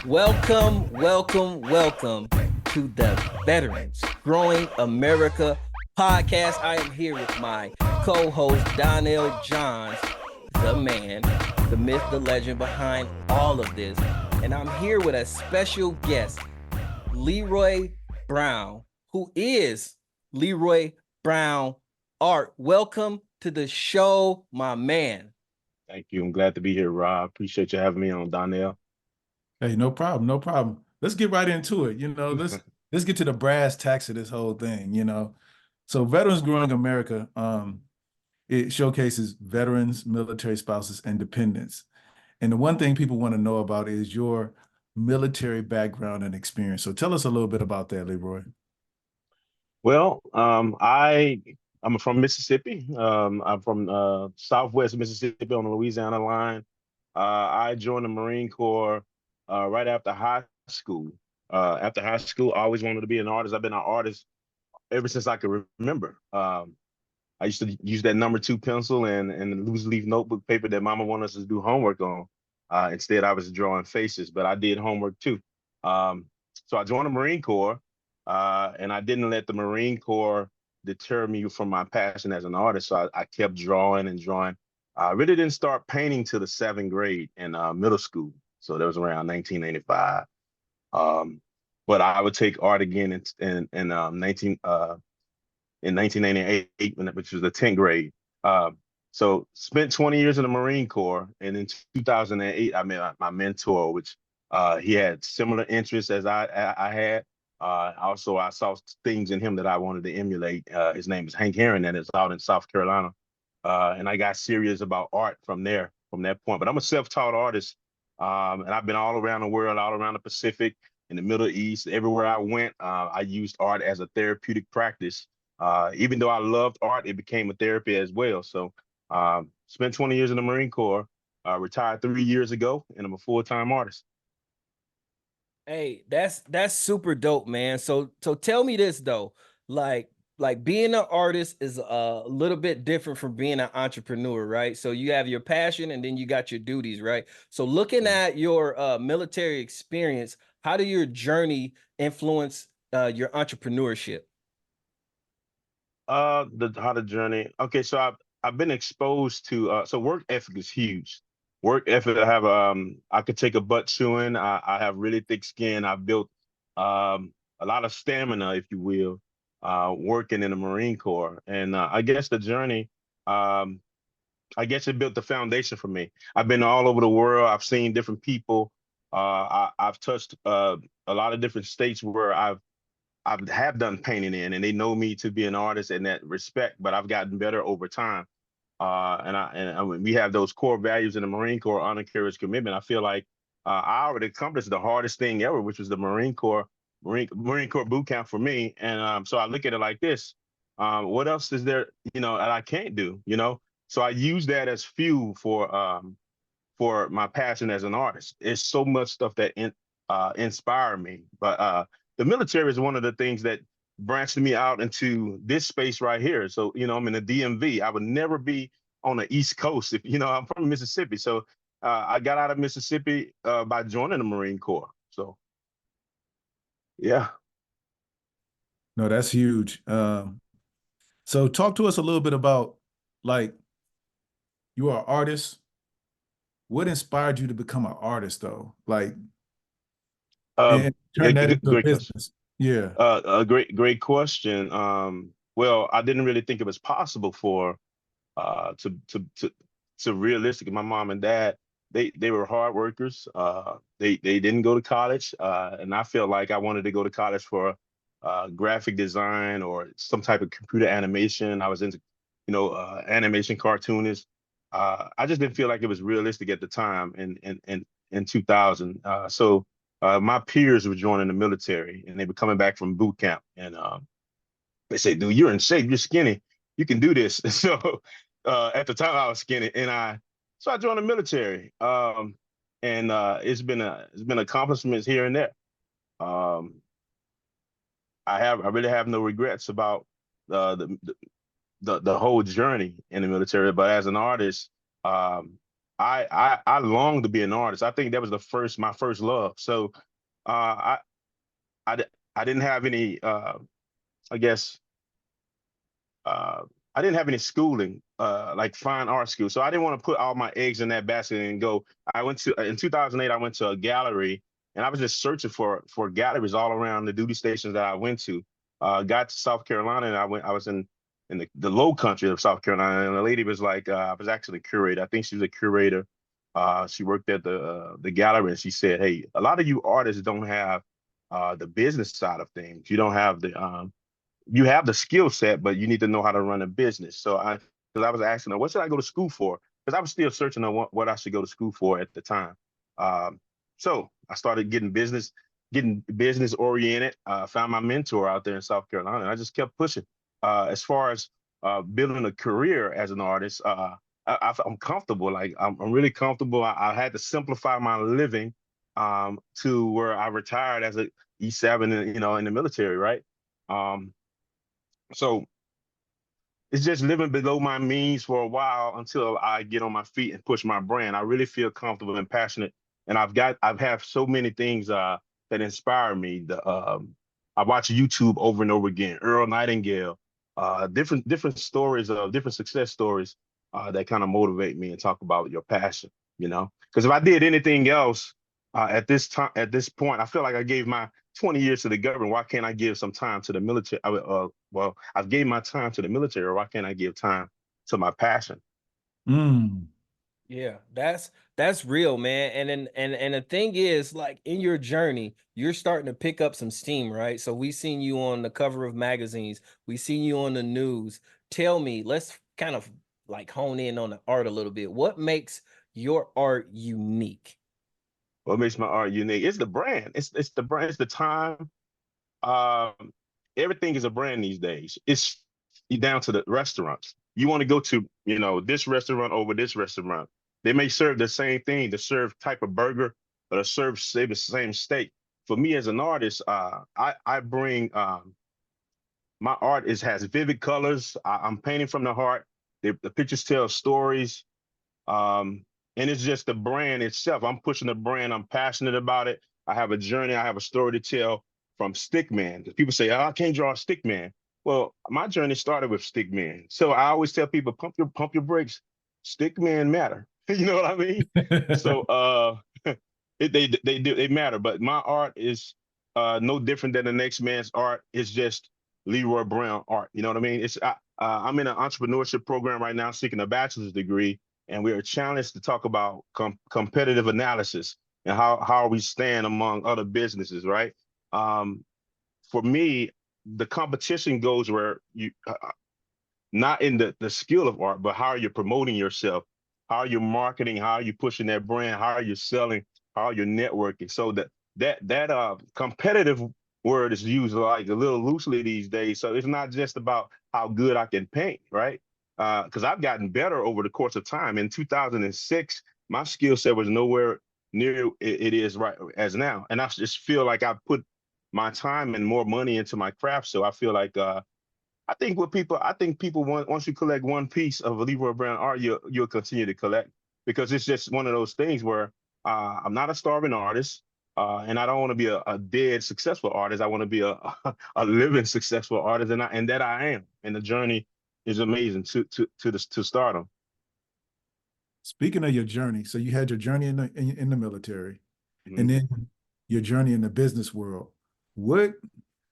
Welcome, welcome, welcome to the Veterans Growing America podcast. I am here with my co-host, Donnell Johns, the man, the myth, the legend behind all of this. And I'm here with a special guest, Leroy Brown, who is Leroy Brown Art. Welcome to the show, my man. Thank you. I'm glad to be here, Rob. Appreciate you having me on, Donnell. Hey, no problem, no problem. Let's get right into it. Let's get to the brass tacks of this whole thing. So Veterans Growing America, it showcases veterans, military spouses, and dependents. And the one thing people want to know about is your military background and experience. So tell us a little bit about that, Leroy. Well, I'm from Mississippi. I'm from Southwest Mississippi on the Louisiana line. I joined the Marine Corps right after high school. After high school, I always wanted to be an artist. I've been an artist ever since I could remember. I used to use that number two pencil and loose leaf notebook paper that Mama wanted us to do homework on. Instead, I was drawing faces, but I did homework too. Um, so I joined the Marine Corps, and I didn't let the Marine Corps deter me from my passion as an artist. So I kept drawing and drawing. I really didn't start painting till the seventh grade in middle school. So that was around 1985. Um, but I would take art again in 1998, which was the 10th grade. So spent 20 years in the Marine Corps, and in 2008, I met my mentor, which he had similar interests as I had. Also, I saw things in him that I wanted to emulate. His name is Hank Herring, and it's out in South Carolina. And I got serious about art from that point. But I'm a self-taught artist, and I've been all around the world, all around the Pacific, in the Middle East. Everywhere I went, I used art as a therapeutic practice. Even though I loved art, it became a therapy as well. So spent 20 years in the Marine Corps, retired 3 years ago, and I'm a full-time artist. Hey, that's super dope, man. So tell me this though, like being an artist is a little bit different from being an entrepreneur, right? So you have your passion and then you got your duties, right? So looking at your military experience, how did your journey influence your entrepreneurship? The how the journey. Okay, so I've been exposed to so work ethic is huge. Work ethic. I could take a butt chewing. I have really thick skin. I've built a lot of stamina, if you will, working in the Marine Corps. And I guess the journey, um, I guess it built the foundation for me. I've been all over the world. I've seen different people. I've touched a lot of different states where I have done painting in, and they know me to be an artist in that respect. But I've gotten better over time. And we have those core values in the Marine Corps: honor, courage, commitment. I feel like I already accomplished the hardest thing ever, which was the Marine Corps boot camp for me. And so I look at it like this: what else is there, that I can't do? So I use that as fuel for my passion as an artist. It's so much stuff that inspire me. But the military is one of the things that branched me out into this space right here. So, I'm in the DMV. I would never be on the East Coast if, I'm from Mississippi. So I got out of Mississippi by joining the Marine Corps. So, yeah. No, that's huge. So talk to us a little bit about, like, you are an artist. What inspired you to become an artist, though? Like, and turn that into a Great question. business. Yeah. A great question. Well, I didn't really think it was possible for to realistic. My mom and dad, they were hard workers. They didn't go to college, and I felt like I wanted to go to college for graphic design or some type of computer animation. I was into, animation cartoonist. I just didn't feel like it was realistic at the time in 2000. So my peers were joining the military, and they were coming back from boot camp, and they say, "Dude, you're in shape. You're skinny. You can do this." So at the time, I was skinny, and I joined the military, and it's been accomplishments here and there. Um, I really have no regrets about the whole journey in the military. But as an artist, um, I long to be an artist. I think that was my first love. So I I di- I didn't have any I guess I didn't have any schooling, like fine art school. So I didn't want to put all my eggs in that basket and go. I went to in 2008. I went to a gallery, and I was just searching for galleries all around the duty stations that I went to. Got to South Carolina, and I was in the low country of South Carolina, and the lady was like, I was actually a curator. I think she was a curator. She worked at the gallery, and she said, "Hey, a lot of you artists don't have the business side of things. You don't have you have the skill set, but you need to know how to run a business." Because I was asking her, what should I go to school for? Because I was still searching on what I should go to school for at the time. Um, so I started getting business oriented. Found my mentor out there in South Carolina, and I just kept pushing. As far as building a career as an artist, I'm comfortable. Like I'm really comfortable. I had to simplify my living to where I retired as a E7, in the military, right? Um, so it's just living below my means for a while until I get on my feet and push my brand. I really feel comfortable and passionate, and I've had so many things that inspire me. I watch YouTube over and over again. Earl Nightingale, different stories of different success stories that kind of motivate me and talk about your passion. Because if I did anything else at this point, I feel like I gave my 20 years to the government. Why can't I give some time to the military? Well, I've gave my time to the military. Why can't I give time to my passion? Mm. Yeah, that's real, man. And the thing is, like in your journey, you're starting to pick up some steam, right? So we seen you on the cover of magazines, we seen you on the news. Tell me, let's kind of like hone in on the art a little bit. What makes your art unique? What makes my art unique? It's the brand. It's the brand. It's the time. Um, Everything is a brand these days. It's down to the restaurants. You want to go to, this restaurant over this restaurant. They may serve the same thing, the serve type of burger, or the serve say the same steak. For me as an artist, I bring my art has vivid colors. I'm painting from the heart. The pictures tell stories. Um, and it's just the brand itself. I'm pushing the brand. I'm passionate about it. I have a journey. I have a story to tell from Stickman. People say, "Oh, I can't draw a Stickman." Well, my journey started with Stickman. So I always tell people, pump your brakes. Stickman matter. You know what I mean? So they matter. But my art is no different than the next man's art. It's just Leroy Brown art. You know what I mean? I'm in an entrepreneurship program right now, seeking a bachelor's degree, and we are challenged to talk about competitive analysis and how we stand among other businesses, right? Um, for me, the competition goes where you not in the skill of art, but how are you promoting yourself? How are you marketing? How are you pushing that brand? How are you selling? How are you networking? So that competitive word is used like a little loosely these days. So it's not just about how good I can paint, right? Because I've gotten better over the course of time. In 2006, my skill set was nowhere near it is right as now, and I just feel like I put my time and more money into my craft. So I feel like I think people want once you collect one piece of Leroy Brown art, you'll continue to collect because it's just one of those things where I'm not a starving artist, and I don't want to be a dead successful artist. I want to be a living successful artist, and that I am. And the journey is amazing to stardom. Speaking of your journey, so you had your journey in the military, and Mhm. then your journey in the business world. What,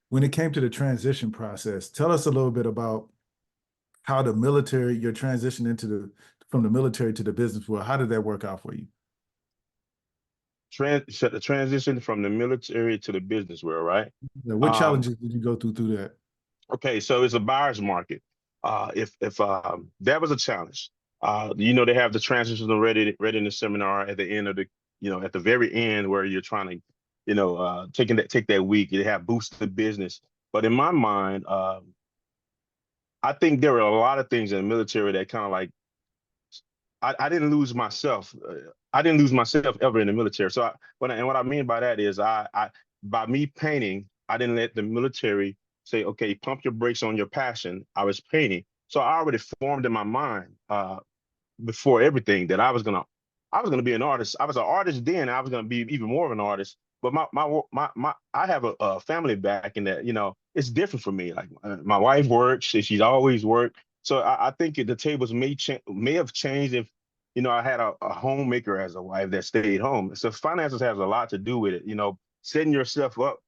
when it came to the transition process, tell us a little bit about how your transition from the military to the business world. How did that work out for you? So the transition from the military to the business world, right? What Um, challenges did you go through that? Okay, so it's a buyer's market. If that was a challenge, they have the transitional readiness seminar at the end of at the very end where you're trying to, take that week. You have boost the business. But in my mind, I think there were a lot of things in the military that kind of like I didn't lose myself. I didn't lose myself ever in the military. So what I mean by that is by me painting, I didn't let the military say, okay, pump your brakes on your passion. I was painting. So I already formed in my mind before everything that I was gonna I was going to be an artist. I was an artist then. I was going to be even more of an artist. But I have a family back in that, it's different for me. Like my wife works, she's always worked. So I think the tables may have changed if, I had a homemaker as a wife that stayed home. So finances has a lot to do with it, setting yourself up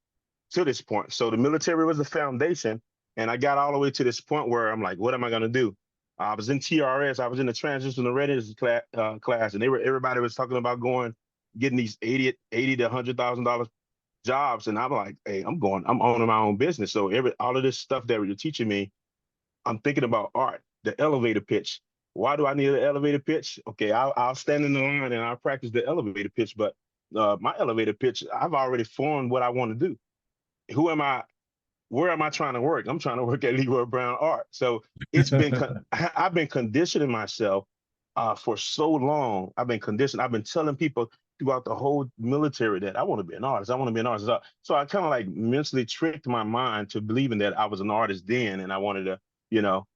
to this point. So the military was the foundation. And I got all the way to this point where I'm like, what am I going to do? I was in TRS. I was in the transitional readiness class, and everybody was talking about getting these 80 to $100,000 jobs. And I'm like, hey, I'm owning my own business. So all of this stuff that you're teaching me, I'm thinking about art, the elevator pitch. Why do I need an elevator pitch? Okay, I'll stand in the line and I'll practice the elevator pitch. But my elevator pitch, I've already formed what I want to do. Who am I? Where am I trying to work? I'm trying to work at Leroy Brown Art. So I've been conditioning myself for so long. I've been conditioned. I've been telling people throughout the whole military that I want to be an artist. I want to be an artist. So I kind of like mentally tricked my mind to believing that I was an artist then, and I wanted to,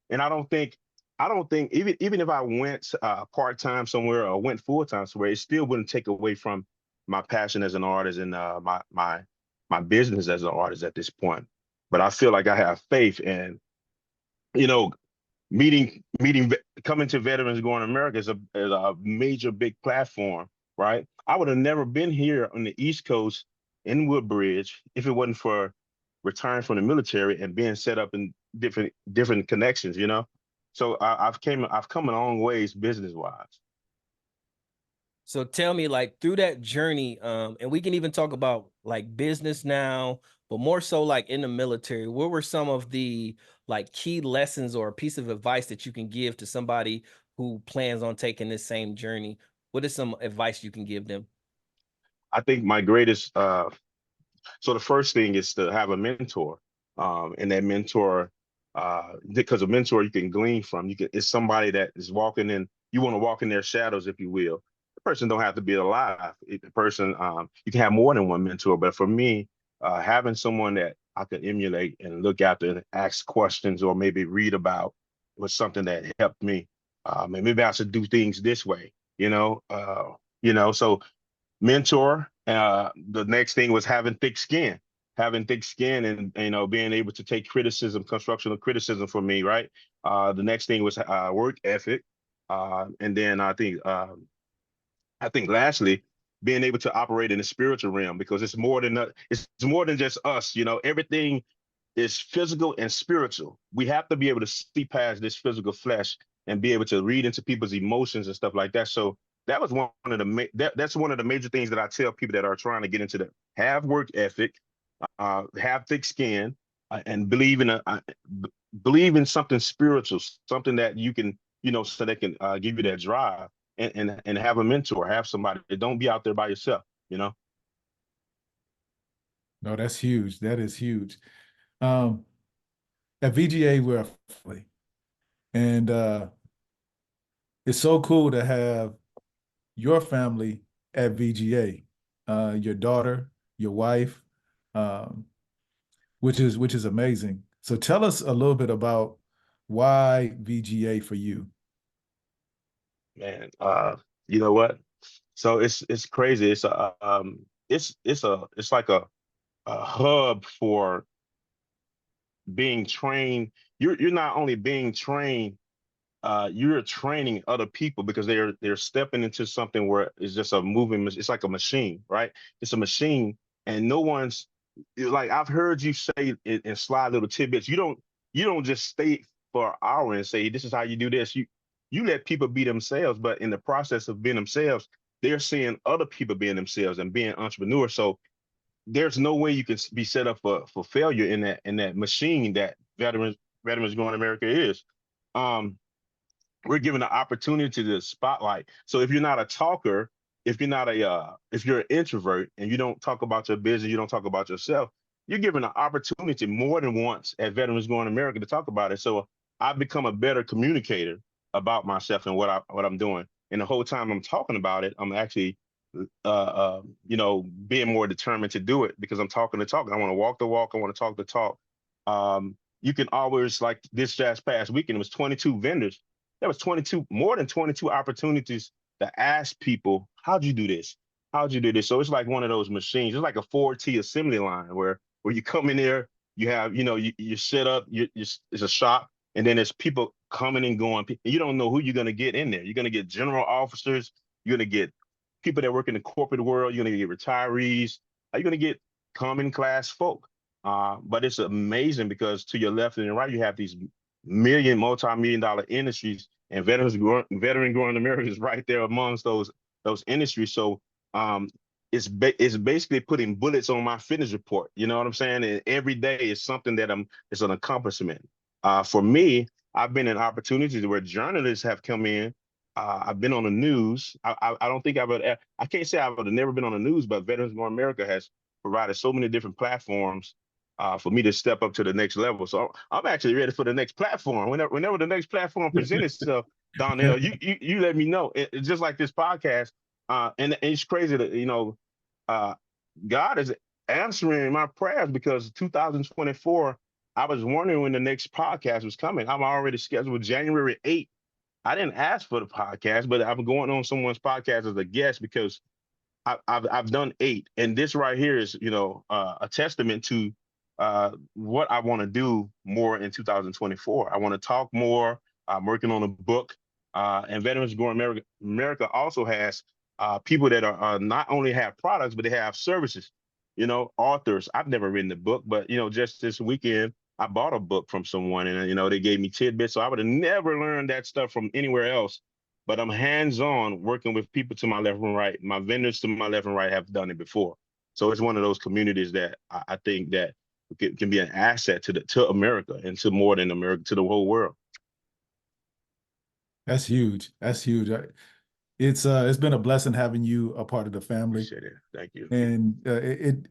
And I don't think even if I went part-time somewhere or went full-time somewhere, it still wouldn't take away from my passion as an artist and my business as an artist at this point. But I feel like I have faith, and you know, coming to Veterans Going America is a major big platform, right? I would have never been here on the East Coast in Woodbridge if it wasn't for retiring from the military and being set up in different connections, So I've come a long ways business wise. So tell me, like, through that journey, and we can even talk about like business now, but more so like in the military, what were some of the like key lessons or a piece of advice that you can give to somebody who plans on taking this same journey? What is some advice you can give them? I think my greatest so the first thing is to have a mentor, and that mentor, because a mentor you can glean from. It's somebody that is walking in. You want to walk in their shadows, if you will. The person don't have to be alive. The person, you can have more than one mentor. But for me, having someone that I could emulate and look after and ask questions or maybe read about was something that helped me. And maybe I should do things this way. So mentor. The next thing was having thick skin, and being able to take criticism, constructional criticism from me. Right. The next thing was work ethic, and then I think lastly, being able to operate in the spiritual realm, because it's more than just us. Everything is physical and spiritual. We have to be able to see past this physical flesh and be able to read into people's emotions and stuff like that. So that was that's one of the major things that I tell people that are trying to get into have work ethic, have thick skin, and believe in something spiritual, something that you can, so they can give you that drive, and have a mentor, have somebody. Don't be out there by yourself. No, that's huge. That is huge. At VGA, we're a family. And it's so cool to have your family at VGA, your daughter, your wife, which is amazing. So tell us a little bit about why VGA for you. Man, you know what? So it's crazy. It's like a hub for being trained. You're not only being trained, you're training other people, because they're stepping into something where it's just a moving. It's like a machine, right? It's a machine, and no one's like, I've heard you say in slide little tidbits. You don't just stay for an hour and say this is how you do this. You let people be themselves, but in the process of being themselves, they're seeing other people being themselves and being entrepreneurs. So there's no way you can be set up for failure in that machine that Veterans Going America is. We're given the opportunity to spotlight. So if you're not a talker, if you're an introvert and you don't talk about your business, you don't talk about yourself, you're given an opportunity more than once at Veterans Going America to talk about it. So I've become a better communicator about myself and what I'm doing. And the whole time I'm talking about it, I'm actually being more determined to do it, because I'm talking the talk. I want to walk the walk. I want to talk the talk. You can always, like this just past weekend, it was 22 vendors. There was more than 22 opportunities to ask people, how'd you do this? How'd you do this? So it's like one of those machines. It's like a Ford T assembly line where you come in there, you have, you set up, it's a shop, and then there's people coming and going. You don't know who you're going to get in there. You're going to get general officers. You're going to get people that work in the corporate world. You're going to get retirees. You're going to get common class folk. But it's amazing because to your left and your right, you have these multi-million dollar industries, and veteran growing America is right there amongst those industries. So it's basically putting bullets on my fitness report. You know what I'm saying? And every day is something that it's an accomplishment. For me, I've been in opportunities where journalists have come in. I've been on the news. I don't think I can't say I've never been on the news, but Veterans Growing America has provided so many different platforms for me to step up to the next level. So I'm actually ready for the next platform. Whenever the next platform presents itself, Donnell, you let me know. It's just like this podcast. And it's crazy that, God is answering my prayers, because 2024, I was wondering when the next podcast was coming. I'm already scheduled January 8th. I didn't ask for the podcast, but I'm going on someone's podcast as a guest because I've done 8, and this right here is a testament to what I want to do more in 2024. I want to talk more. I'm working on a book, and Veterans Growing America also has people that are not only have products, but they have services. Authors. I've never written a book, but just this weekend I bought a book from someone, and they gave me tidbits, so I would have never learned that stuff from anywhere else. But I'm hands-on working with people to my left and right. My vendors to my left and right have done it before. So it's one of those communities that I think that can be an asset to America, and to more than America, to the whole world. That's huge. That's huge. It's been a blessing having you a part of the family. Appreciate it. Thank you. And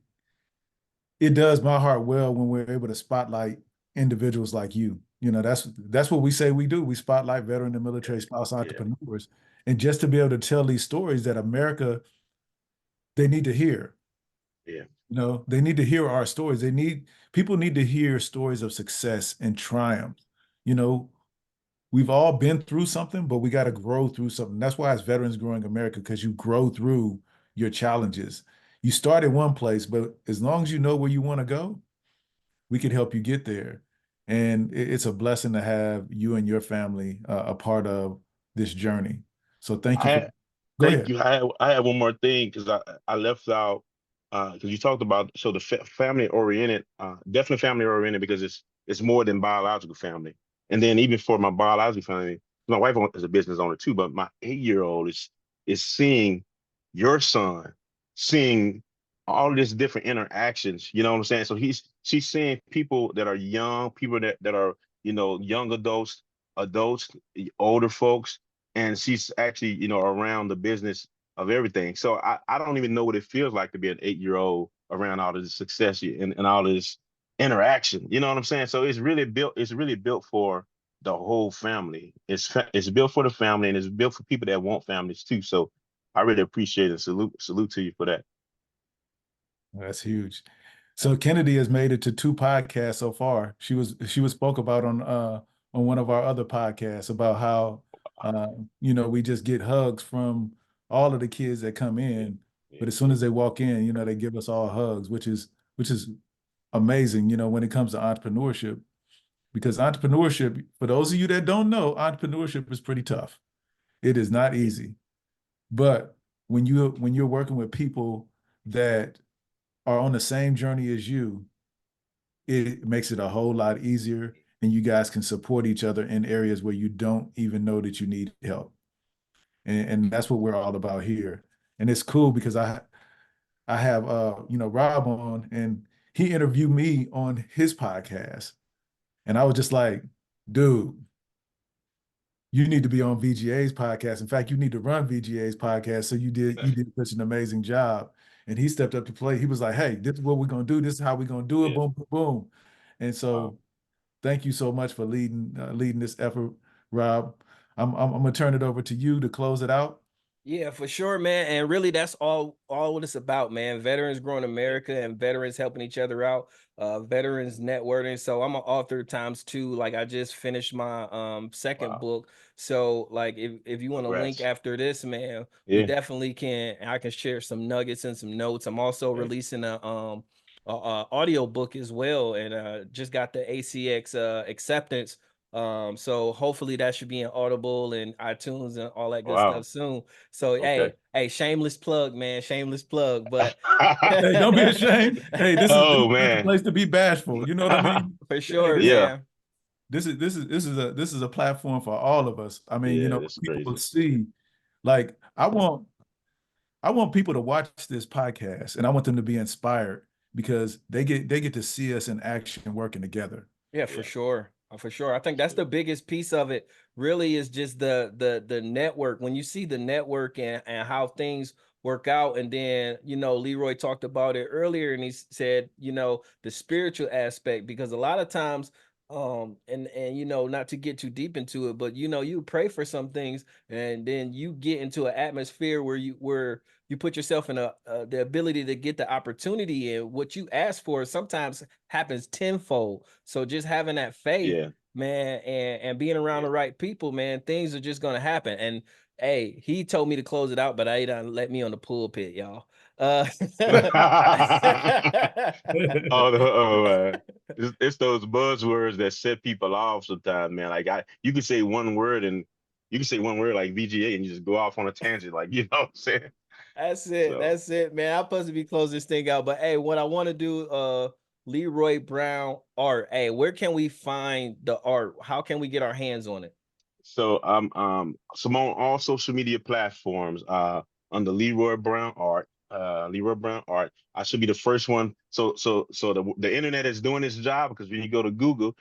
it does my heart well when we're able to spotlight individuals like you. That's what we say we do. We spotlight veteran and military spouse entrepreneurs. And just to be able to tell these stories that America, they need to hear. Yeah. They need to hear our stories. People need to hear stories of success and triumph. We've all been through something, but we got to grow through something. That's why it's Veterans Growing America, because you grow through your challenges. You start at one place, but as long as you know where you want to go, we can help you get there. And it's a blessing to have you and your family a part of this journey. So thank you. Go ahead. Thank you. I had one more thing, because I left out, because you talked about, so the family oriented, definitely family oriented, because it's more than biological family. And then even for my biological family, my wife is a business owner too, but my 8-year-old is seeing your son, seeing all of these different interactions. You know what I'm saying? So she's seeing people that are young, people that are young adults, older folks, and she's actually around the business of everything. So I don't even know what it feels like to be an 8-year-old around all of this success and all of this interaction. You know what I'm saying? So it's really built for the whole family. It's built for the family, and it's built for people that want families too. So I really appreciate and salute to you for that. That's huge. So Kennedy has made it to 2 podcasts so far. She was spoke about on one of our other podcasts about how we just get hugs from all of the kids that come in, but as soon as they walk in, they give us all hugs, which is amazing, when it comes to entrepreneurship. Because entrepreneurship, for those of you that don't know, entrepreneurship is pretty tough. It is not easy. But when you're working with people that are on the same journey as you, it makes it a whole lot easier, and you guys can support each other in areas where you don't even know that you need help. And that's what we're all about here. And it's cool because I have Rob on, and he interviewed me on his podcast. And I was just like, dude, you need to be on VGA's podcast. In fact, you need to run VGA's podcast. So you did such an amazing job. And he stepped up to play. He was like, hey, this is what we're going to do. This is how we're going to do it. Boom, boom, boom. And so thank you so much for leading this effort, Rob. I'm going to turn it over to you to close it out. Yeah, for sure, man. And really that's all what it's about, man. Veterans growing Yeah. America and veterans helping each other out, veterans networking. So I'm an author times two. Like I just finished my second Wow. book. So like if you want to link Congrats. after this, man, we Yeah. definitely can. I can share some nuggets and some notes. I'm also Okay. releasing a audio book as well, and just got the ACX acceptance. So hopefully that should be in Audible and iTunes and all that good stuff Wow. soon. So Okay. hey, shameless plug, man, shameless plug. But Hey, don't be ashamed. Hey, this is Oh not the man. place to be bashful. You know what I mean? for Hey, sure, this Yeah. man. this is a platform for all of us. I mean, Yeah, that's people crazy. see, like, I want people to watch this podcast, and I want them to be inspired because they get to see us in action working together. Yeah, for Yeah, sure. For sure. I think that's that's the good. biggest piece of it, really, is just the network. When you see the network and how things work out, and then Leroy talked about it earlier, and he said, the spiritual aspect, because a lot of times, and not to get too deep into it, but you pray for some things, and then you get into an atmosphere where you put yourself in the ability to get the opportunity, and what you ask for sometimes happens tenfold. So just having that faith, Yeah, man, and being around yeah. the right people, man, things are just gonna happen. And hey, he told me to close it out, but I done let me on the pulpit, y'all. Oh, man. It's those buzzwords that set people off sometimes, man. Like you could say one word and you can say one word like VGA and you just go off on a tangent, like you know what I'm saying? That's it. So That's it, man. I'm supposed to be closing this thing out. But hey, what I want to do, Leroy Brown Art. Hey, where can we find the art? How can we get our hands on it? so I'm on all social media platforms under Leroy Brown Art. Leroy Brown Art. I should be the first one. So the internet is doing its job because when you go to Google,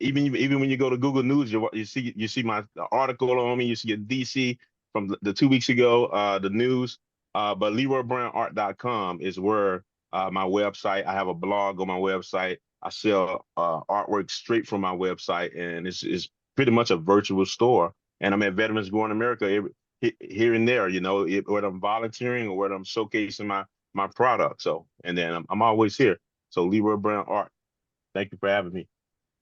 even when you go to Google News, you see my article on me. You see a DC from the 2 weeks ago, the news. But LeroyBrownArt.com is where my website. I have a blog on my website. I sell artwork straight from my website, and it's pretty much a virtual store. And I'm at Veterans Growing America here and there, whether I'm volunteering or whether I'm showcasing my product. So, and then I'm always here. So Leroy Brown Art. Thank you for having me.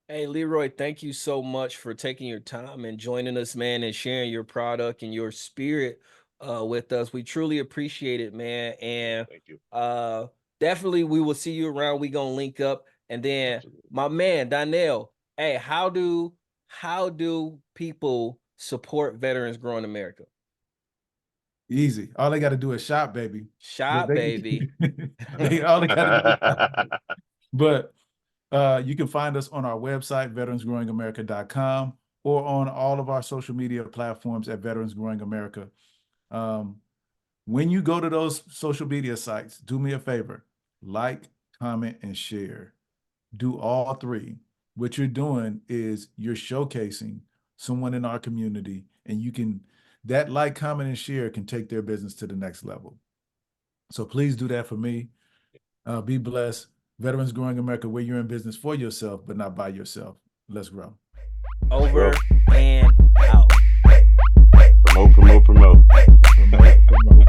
Hey, Leroy, thank you so much for taking your time and joining us, man, and sharing your product and your spirit with us. We truly appreciate it, man. And Thank you. uh, definitely we will see you around. We gonna link up. And then Absolutely. my man, Donnell, hey, how do people support Veterans Growing America? Easy. All they got to do is shop, baby. They, Shop, they, baby. all they got to do is shop. But you can find us on our website, veteransgrowingamerica.com, or on all of our social media platforms at Veterans Growing America. Um, when you go to those social media sites, do me a favor, like, comment, and share. Do all three. What you're doing is you're showcasing someone in our community, and that like, comment, and share can take their business to the next level. So please do that for me. Be blessed. Veterans Growing America, where you're in business for yourself, but not by yourself. Let's grow. Over and out. Promote, promote, promote. Promote, promote.